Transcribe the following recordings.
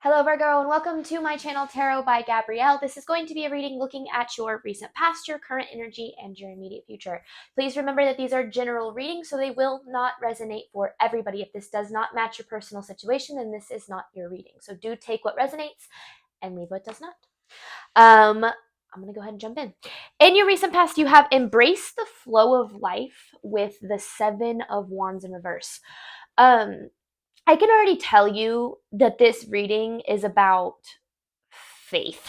Hello Virgo and welcome to my channel Tarot by Gabrielle. This is going to be a reading looking at your recent past, your current energy, and your immediate future. Please remember that these are general readings, so they will not resonate for everybody. If this does not match your personal situation, then this is not your reading. So do take what resonates and leave what does not. I'm going to go ahead and jump in. In your recent past, you have embraced the flow of life with the Seven of Wands in reverse. I can already tell you that this reading is about faith.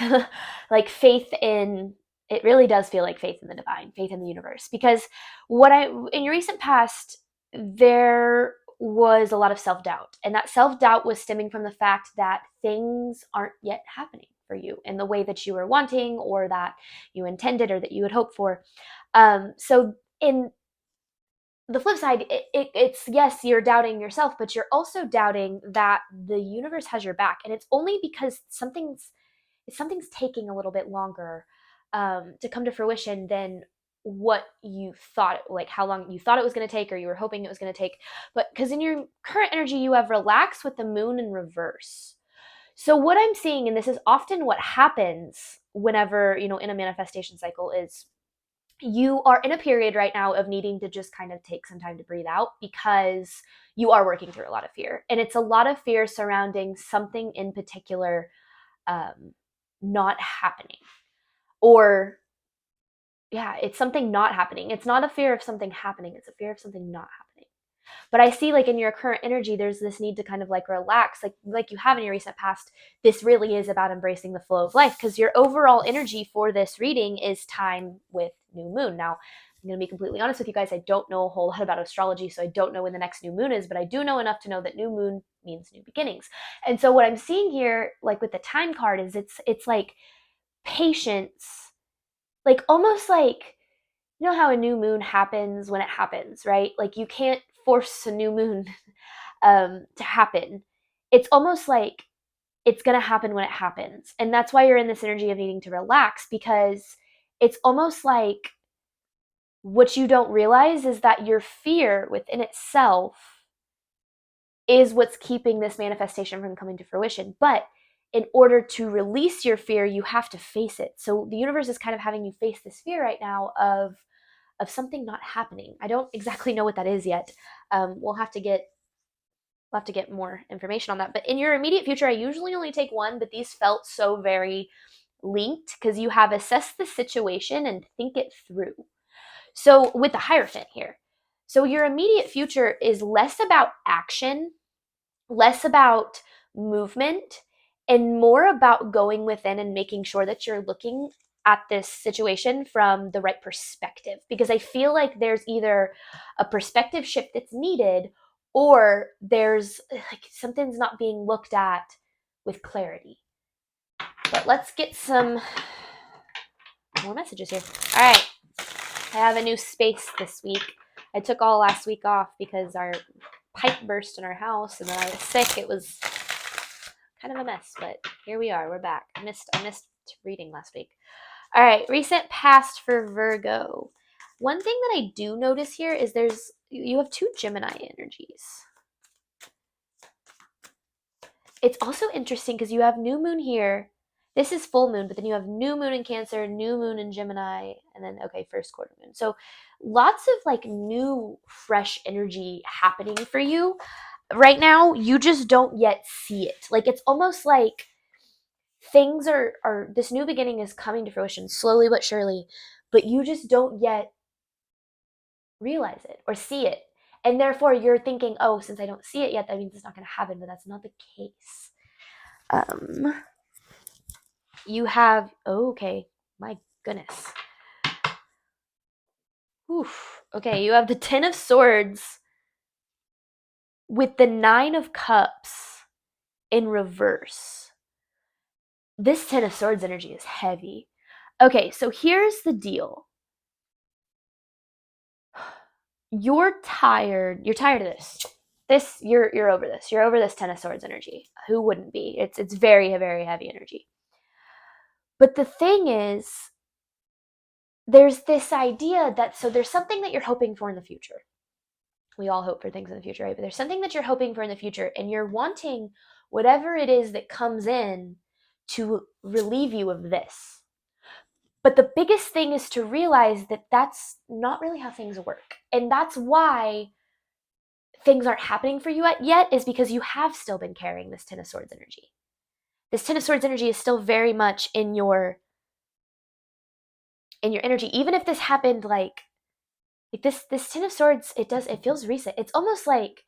Like faith in, it really does feel like faith in the divine, faith in the universe. Because in your recent past, there was a lot of self-doubt. And that self-doubt was stemming from the fact that things aren't yet happening for you in the way that you were wanting or that you intended or that you had hoped for. So in the flip side, it's yes, you're doubting yourself, but you're also doubting that the universe has your back, and it's only because something's taking a little bit longer to come to fruition than what you thought, like how long you thought it was going to take, or you were hoping it was going to take. But because in your current energy, you have relaxed with the moon in reverse. So what I'm seeing, and this is often what happens whenever in a manifestation cycle, is you are in a period right now of needing to just kind of take some time to breathe out because you are working through a lot of fear. And it's a lot of fear surrounding something in particular not happening. Or, yeah, it's something not happening. It's not a fear of something happening, it's a fear of something not happening. But I see, like, in your current energy, there's this need to kind of like relax, like you have in your recent past. This really is about embracing the flow of life, because your overall energy for this reading is time with new moon. Now, I'm going to be completely honest with you guys. I don't know a whole lot about astrology, so I don't know when the next new moon is, but I do know enough to know that new moon means new beginnings. And so what I'm seeing here, like with the time card, is it's like patience, like almost like, you know how a new moon happens when it happens, right? Like you can't force a new moon to happen. It's almost like it's going to happen when it happens. And that's why you're in this energy of needing to relax, because it's almost like what you don't realize is that your fear within itself is what's keeping this manifestation from coming to fruition. But in order to release your fear, you have to face it. So the universe is kind of having you face this fear right now of something not happening. I don't exactly know what that is yet. We'll have to get more information on that. But in your immediate future, I usually only take one, but these felt so very linked because you have assessed the situation and think it through. So with the Hierophant here, so your immediate future is less about action, less about movement, and more about going within and making sure that you're looking at this situation from the right perspective. Because I feel like there's either a perspective shift that's needed, or there's like something's not being looked at with clarity. But let's get some more messages here. All right. I have a new space this week. I took all last week off because our pipe burst in our house, and then I was sick. It was kind of a mess, but here we are. We're back. I missed reading last week. All right, recent past for Virgo. One thing that I do notice here is you have two Gemini energies. It's also interesting because you have new moon here. This is full moon, but then you have new moon in Cancer, new moon in Gemini, and then, okay, first quarter moon. So lots of like new, fresh energy happening for you right now. You just don't yet see it. Like it's almost like things are this new beginning is coming to fruition slowly but surely, but you just don't yet realize it or see it. And therefore you're thinking, oh, since I don't see it yet, that means it's not going to happen, but that's not the case. You have, oh, okay, my goodness. Oof. Okay, you have the Ten of Swords with the Nine of Cups in reverse. This Ten of Swords energy is heavy. Okay, so here's the deal. You're tired. You're tired of this. You're over this. You're over this Ten of Swords energy. Who wouldn't be? It's very, very heavy energy. But the thing is, there's this idea that, so there's something that you're hoping for in the future. We all hope for things in the future, right? But there's something that you're hoping for in the future, and you're wanting whatever it is that comes in to relieve you of this. But the biggest thing is to realize that that's not really how things work. And that's why things aren't happening for you yet, is because you have still been carrying this Ten of Swords energy. This Ten of Swords energy is still very much in your energy. Even if this happened like this Ten of Swords, it feels recent. It's almost like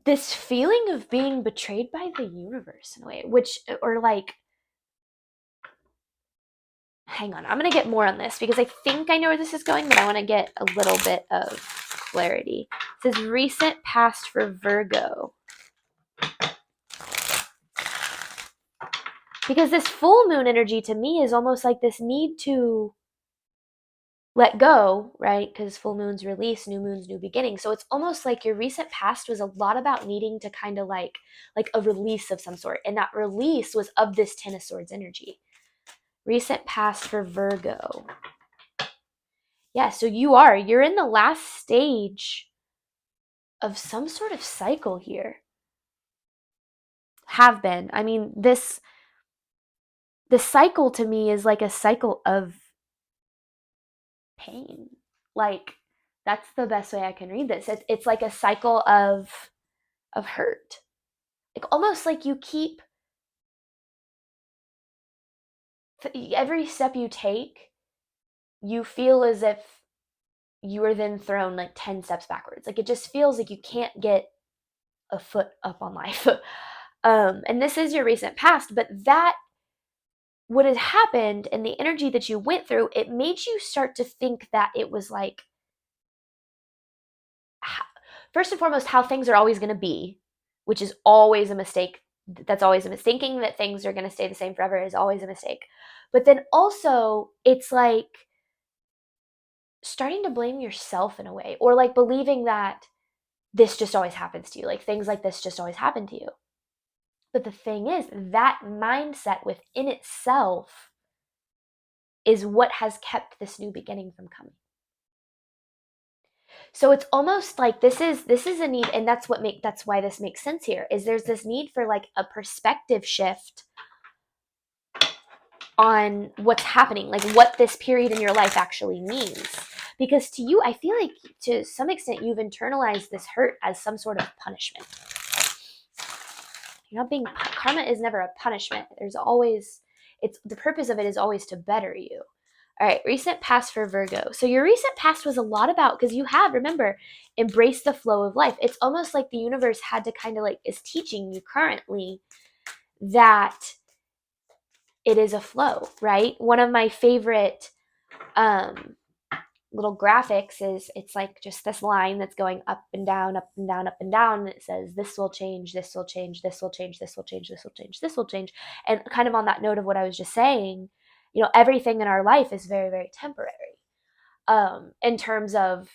this feeling of being betrayed by the universe in a way, or like, hang on, I'm going to get more on this because I think I know where this is going, but I want to get a little bit of clarity. It says recent past for Virgo. Because this full moon energy to me is almost like this need to let go, right? Because full moons release, new moons, new beginnings. So it's almost like your recent past was a lot about needing to kind of like a release of some sort. And that release was of this Ten of Swords energy. Recent past for Virgo. Yeah, so you're in the last stage of some sort of cycle here. Have been. I mean, the cycle to me is like a cycle of pain. Like, that's the best way I can read this. It's like a cycle of hurt. Like almost like you keep every step you take, you feel as if you are then thrown like 10 steps backwards. Like it just feels like you can't get a foot up on life. And this is your recent past, but that what had happened and the energy that you went through, it made you start to think that it was like, first and foremost, how things are always going to be, which is always a mistake. That's always a mistake. Thinking that things are going to stay the same forever is always a mistake. But then also, it's like starting to blame yourself in a way, or like believing that this just always happens to you. Like things like this just always happen to you. But the thing is, that mindset within itself is what has kept this new beginning from coming. So it's almost like this is a need, and that's why this makes sense here, is there's this need for like a perspective shift on what's happening, like what this period in your life actually means. Because to you, I feel like to some extent you've internalized this hurt as some sort of punishment. You're not being, karma is never a punishment. There's always, it's the purpose of it is always to better you. All right, recent past for Virgo. So your recent past was a lot about, because you have, remember, embrace the flow of life. It's almost like the universe had to kind of like, is teaching you currently that it is a flow, right? One of my favorite little graphics is, it's like just this line that's going up and down, up and down, up and down. And it says, this will change, this will change, this will change, this will change, this will change, this will change. And kind of on that note of what I was just saying, you know, everything in our life is very, very temporary. In terms of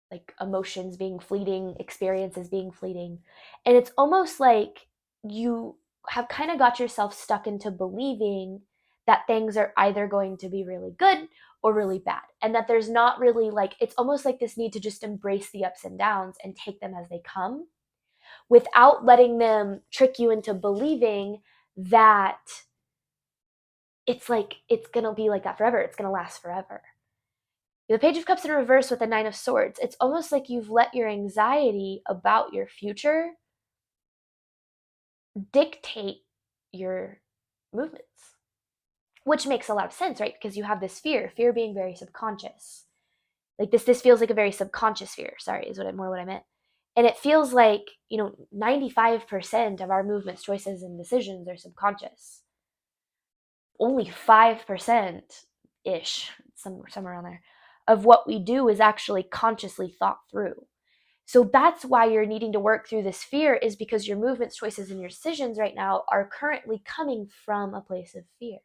like emotions being fleeting, experiences being fleeting. And it's almost like you have kind of got yourself stuck into believing that things are either going to be really good or really bad. And that there's not really like, it's almost like this need to just embrace the ups and downs and take them as they come without letting them trick you into believing that it's like, it's going to be like that forever. It's going to last forever. The Page of Cups in reverse with the Nine of Swords. It's almost like you've let your anxiety about your future dictate your movements, which makes a lot of sense, right? Because you have this fear being very subconscious. Like this feels like a very subconscious fear. Sorry, is what I meant. And it feels like, 95% of our movements, choices, and decisions are subconscious. Only 5%-ish, somewhere around there, of what we do is actually consciously thought through. So that's why you're needing to work through this fear, is because your movements, choices, and your decisions right now are currently coming from a place of fear.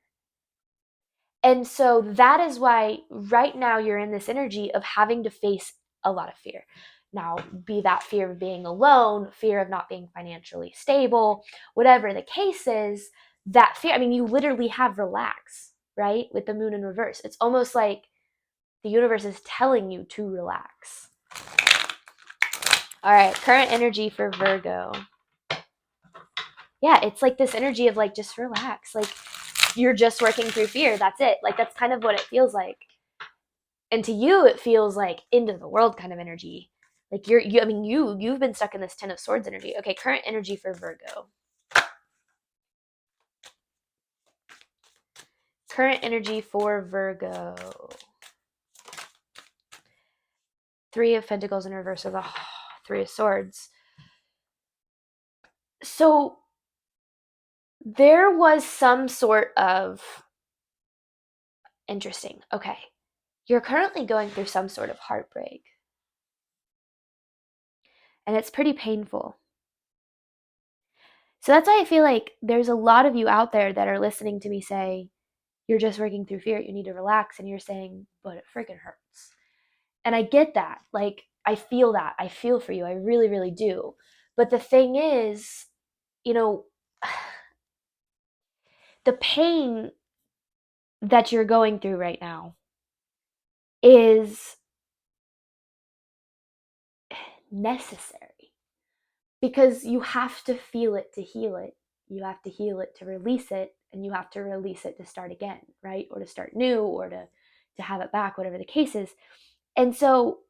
And so that is why right now you're in this energy of having to face a lot of fear. Now, be that fear of being alone, fear of not being financially stable, whatever the case is, that fear, I mean, you literally have relax, right? With the moon in reverse. It's almost like the universe is telling you to relax. All right, current energy for Virgo. yeah, it's like this energy of like, just relax. Like, you're just working through fear. That's it. Like, that's kind of what it feels like. And to you, it feels like end of the world kind of energy. Like you've been stuck in this 10 of Swords energy. Okay, current energy for Virgo. Current energy for Virgo. 3 of Pentacles in reverse, or the 3 of Swords. So there was some sort of interesting. Okay. You're currently going through some sort of heartbreak. And it's pretty painful. So that's why I feel like there's a lot of you out there that are listening to me say, you're just working through fear, you need to relax. And you're saying, but it freaking hurts. And I get that. Like, I feel that. I feel for you. I really, really do. But the thing is, you know, the pain that you're going through right now is necessary, because you have to feel it to heal it. You have to heal it to release it, and you have to release it to start again, right? Or to start new, or to have it back, whatever the case is. And so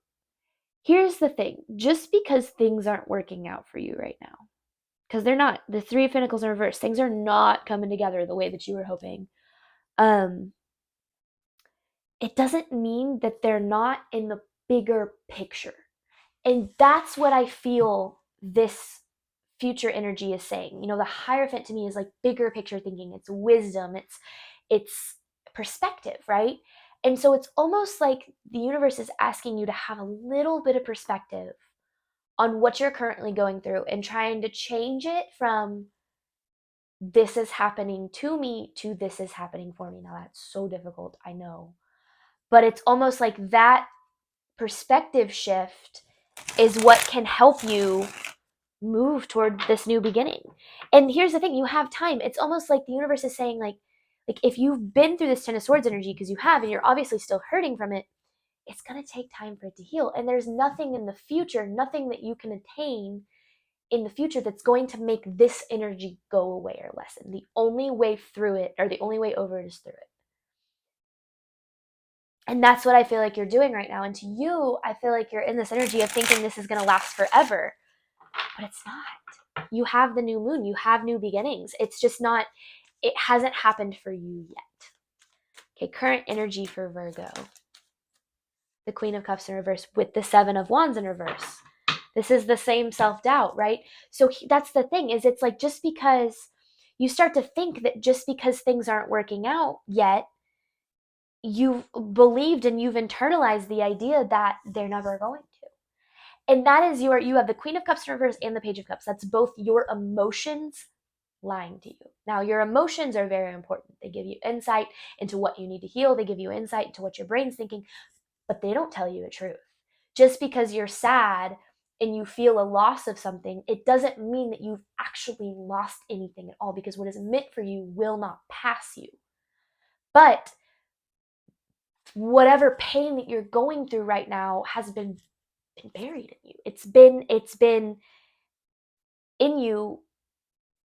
here's the thing. Just because things aren't working out for you right now, because they're not, the 3 of Pentacles in reverse, things are not coming together the way that you were hoping. It doesn't mean that they're not in the bigger picture. And that's what I feel this future energy is saying. You know, the Hierophant to me is like bigger picture thinking. It's wisdom. It's perspective, right? And so it's almost like the universe is asking you to have a little bit of perspective on what you're currently going through, and trying to change it from this is happening to me to this is happening for me. Now that's so difficult, I know. But it's almost like that perspective shift is what can help you move toward this new beginning. And here's the thing, you have time. It's almost like the universe is saying, like if you've been through this 10 of Swords energy, because you have, and you're obviously still hurting from it, it's going to take time for it to heal. And there's nothing in the future, nothing that you can attain in the future that's going to make this energy go away or lessen. The only way through it, or the only way over it, is through it. And that's what I feel like you're doing right now. And to you, I feel like you're in this energy of thinking this is going to last forever, but it's not. You have the new moon, you have new beginnings. It's just not, it hasn't happened for you yet. Okay, current energy for Virgo. The Queen of Cups in reverse with the 7 of Wands in reverse. This is the same self-doubt, right? So that's the thing, is it's like, just because you start to think that just because things aren't working out yet, you've believed and you've internalized the idea that they're never going to. And that is you have the Queen of Cups in reverse and the Page of Cups. That's both your emotions lying to you. Now, your emotions are very important. They give you insight into what you need to heal. They give you insight into what your brain's thinking, but they don't tell you the truth. Just because you're sad and you feel a loss of something, it doesn't mean that you've actually lost anything at all, because what is meant for you will not pass you. But whatever pain that you're going through right now has been buried in you. It's been in you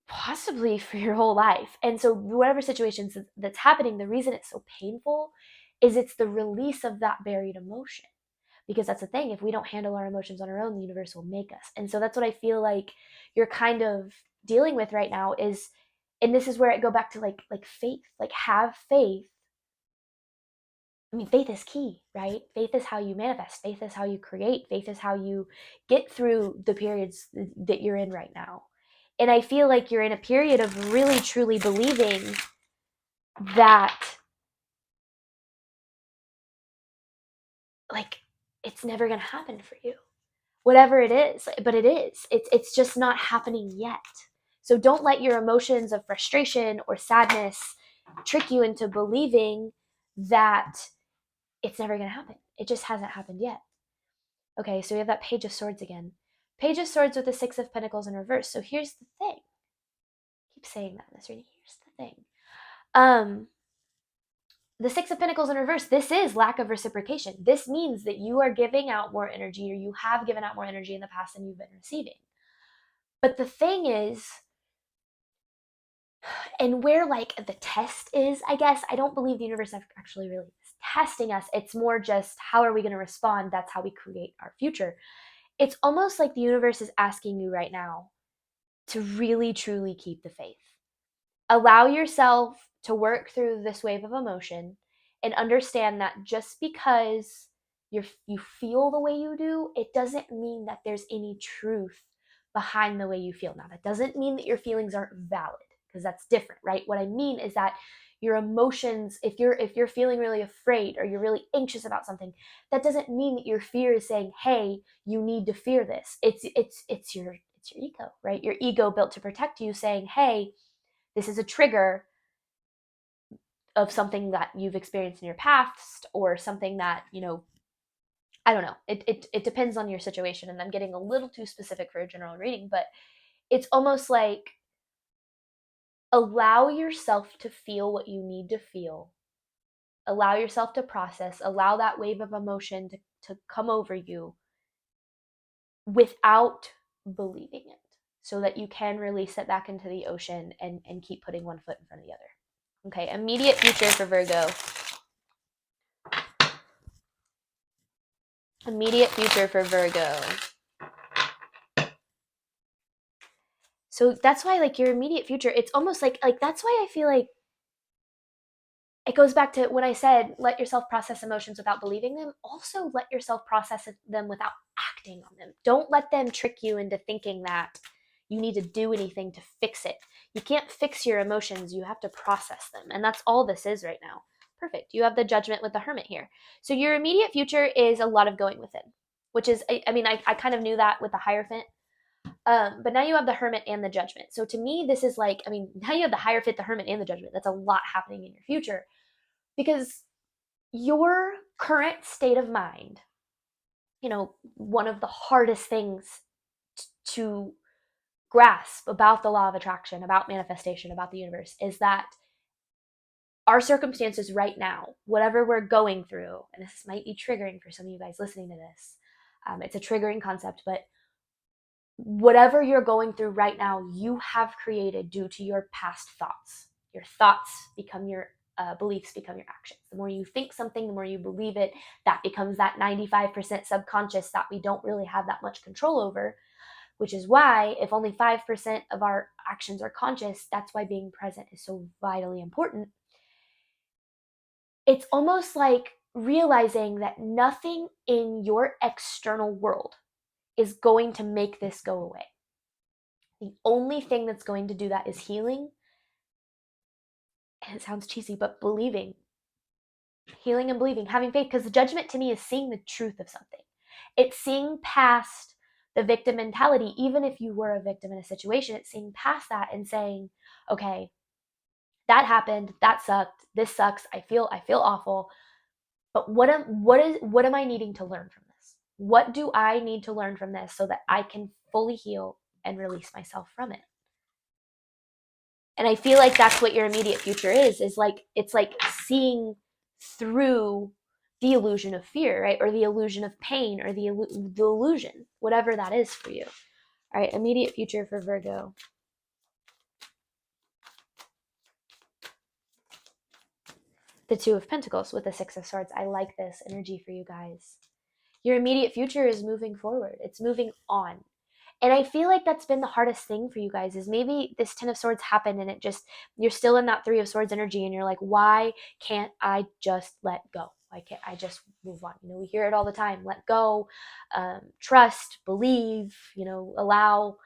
possibly for your whole life. And so whatever situations that's happening, the reason it's so painful is it's the release of that buried emotion. Because that's the thing, if we don't handle our emotions on our own, the universe will make us. And so that's what I feel like you're kind of dealing with right now is, and this is where I go back to like faith, like have faith. I mean, faith is key, right? Faith is how you manifest. Faith is how you create. Faith is how you get through the periods that you're in right now. And I feel like you're in a period of really, truly believing that, like, it's never going to happen for you. Whatever it is, but it is. It's just not happening yet. So don't let your emotions of frustration or sadness trick you into believing that it's never going to happen. It just hasn't happened yet. Okay, so we have that Page of Swords again. Page of Swords with the 6 of Pentacles in reverse. So here's the thing. I keep saying that in this reading. Here's the thing. The 6 of Pentacles in reverse, this is lack of reciprocation. This means that you are giving out more energy, or you have given out more energy in the past than you've been receiving. But the thing is, And where like the test is, I guess, I don't believe the universe actually really is testing us. It's more just how are we going to respond? That's how we create our future. It's almost like the universe is asking you right now to really truly keep the faith. Allow yourself to work through this wave of emotion and understand that just because you feel the way you do, it doesn't mean that there's any truth behind the way you feel. Now, that doesn't mean that your feelings aren't valid, because that's different, right? What I mean is that your emotions, if you're feeling really afraid or you're really anxious about something, that doesn't mean that your fear is saying, "Hey, you need to fear this." It's your ego, right? Your ego built to protect you saying, "Hey, this is a trigger of something that you've experienced in your past, or something that, I don't know. It depends on your situation." And I'm getting a little too specific for a general reading, but it's almost like allow yourself to feel what you need to feel. Allow yourself to process, allow that wave of emotion to come over you without believing it, so that you can release it back into the ocean and keep putting one foot in front of the other. Okay, immediate future for Virgo. Immediate future for Virgo. So that's why, like, your immediate future, it's almost like that's why I feel like it goes back to when I said let yourself process emotions without believing them. Also, let yourself process them without acting on them. Don't let them trick you into thinking that you need to do anything to fix it. You can't fix your emotions. You have to process them. And that's all this is right now. Perfect. You have the Judgment with the Hermit here. So your immediate future is a lot of going within, which is, I kind of knew that with the Hierophant. But now you have the Hermit and the Judgment. So to me, this is like, now you have the Hierophant, the Hermit, and the Judgment. That's a lot happening in your future, because your current state of mind, one of the hardest things to grasp about the law of attraction, about manifestation, about the universe, is that our circumstances right now, whatever we're going through, and this might be triggering for some of you guys listening to this, it's a triggering concept, but whatever you're going through right now, you have created due to your past thoughts. Your thoughts become your beliefs, become your actions. The more you think something, the more you believe it. That becomes that 95% subconscious that we don't really have that much control over, which is why if only 5% of our actions are conscious, that's why being present is so vitally important. It's almost like realizing that nothing in your external world is going to make this go away. The only thing that's going to do that is healing. And it sounds cheesy, but believing. Healing and believing, having faith, because the Judgment to me is seeing the truth of something. It's seeing past the victim mentality. Even if you were a victim in a situation, it's seeing past that and saying, okay, that happened, that sucked, this sucks, I feel awful. But what am I needing to learn from this? What do I need to learn from this so that I can fully heal and release myself from it? And I feel like that's what your immediate future is like, it's like seeing through the illusion of fear, right? Or the illusion of pain, or the illusion, whatever that is for you. All right, immediate future for Virgo. The Two of Pentacles with the Six of Swords. I like this energy for you guys. Your immediate future is moving forward. It's moving on. And I feel like that's been the hardest thing for you guys, is maybe this Ten of Swords happened and you're still in that Three of Swords energy, and you're like, why can't I just let go? Why can't I just move on? We hear it all the time. Let go, trust, believe, allow.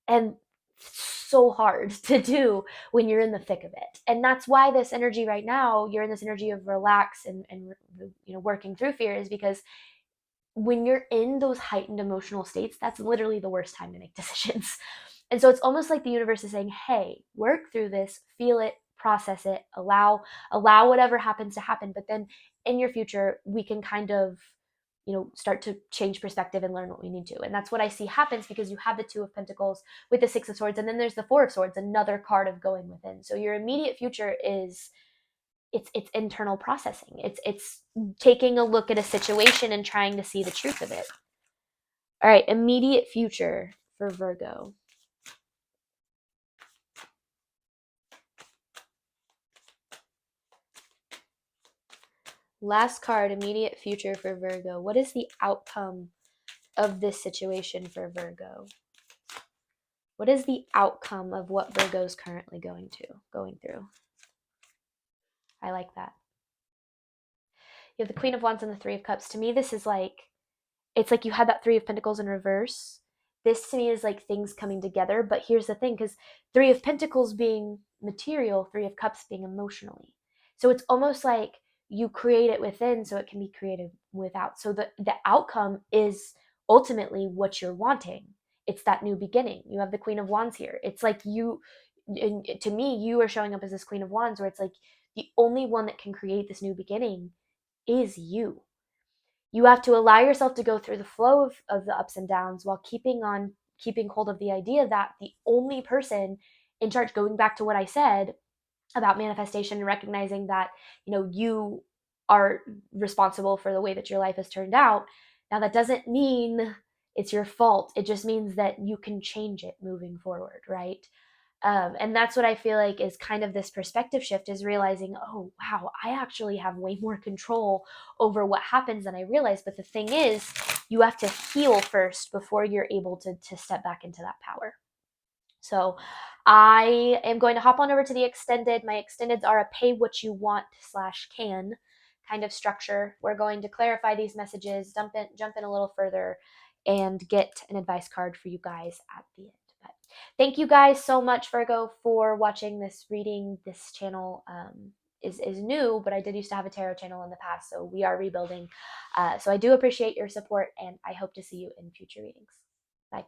And so hard to do when you're in the thick of it. And that's why this energy right now, you're in this energy of relax and working through fear, is because when you're in those heightened emotional states, that's literally the worst time to make decisions. And so it's almost like the universe is saying, hey, work through this, feel it, process it, allow whatever happens to happen. But then in your future, we can kind of, start to change perspective and learn what we need to. And that's what I see happens, because you have the Two of Pentacles with the Six of Swords, and then there's the Four of Swords, another card of going within. So your immediate future is, it's internal processing. It's taking a look at a situation and trying to see the truth of it. All right, immediate future for Virgo. Last card, immediate future for Virgo. What is the outcome of this situation for Virgo? What is the outcome of what Virgo's currently going through? I like that. You have the Queen of Wands and the Three of Cups. To me, this is like, it's like you had that Three of Pentacles in reverse. This to me is like things coming together. But here's the thing, because Three of Pentacles being material, Three of Cups being emotionally. So it's almost like you create it within so it can be created without. So the outcome is ultimately what you're wanting. It's that new beginning. You have the Queen of Wands here. It's like you, to me, you are showing up as this Queen of Wands where it's like the only one that can create this new beginning is you. You have to allow yourself to go through the flow of the ups and downs while keeping hold of the idea that the only person in charge, going back to what I said about manifestation and recognizing that, you are responsible for the way that your life has turned out. Now that doesn't mean it's your fault. It just means that you can change it moving forward, right? And that's what I feel like is kind of this perspective shift, is realizing, oh, wow, I actually have way more control over what happens than I realized. But the thing is, you have to heal first before you're able to step back into that power. So I am going to hop on over to the extended. My extendeds are a pay what you want / can kind of structure. We're going to clarify these messages, jump in a little further, and get an advice card for you guys at the end. But thank you guys so much, Virgo, for watching this reading. This channel is new, but I did used to have a tarot channel in the past, so we are rebuilding. So I do appreciate your support, and I hope to see you in future readings. Bye.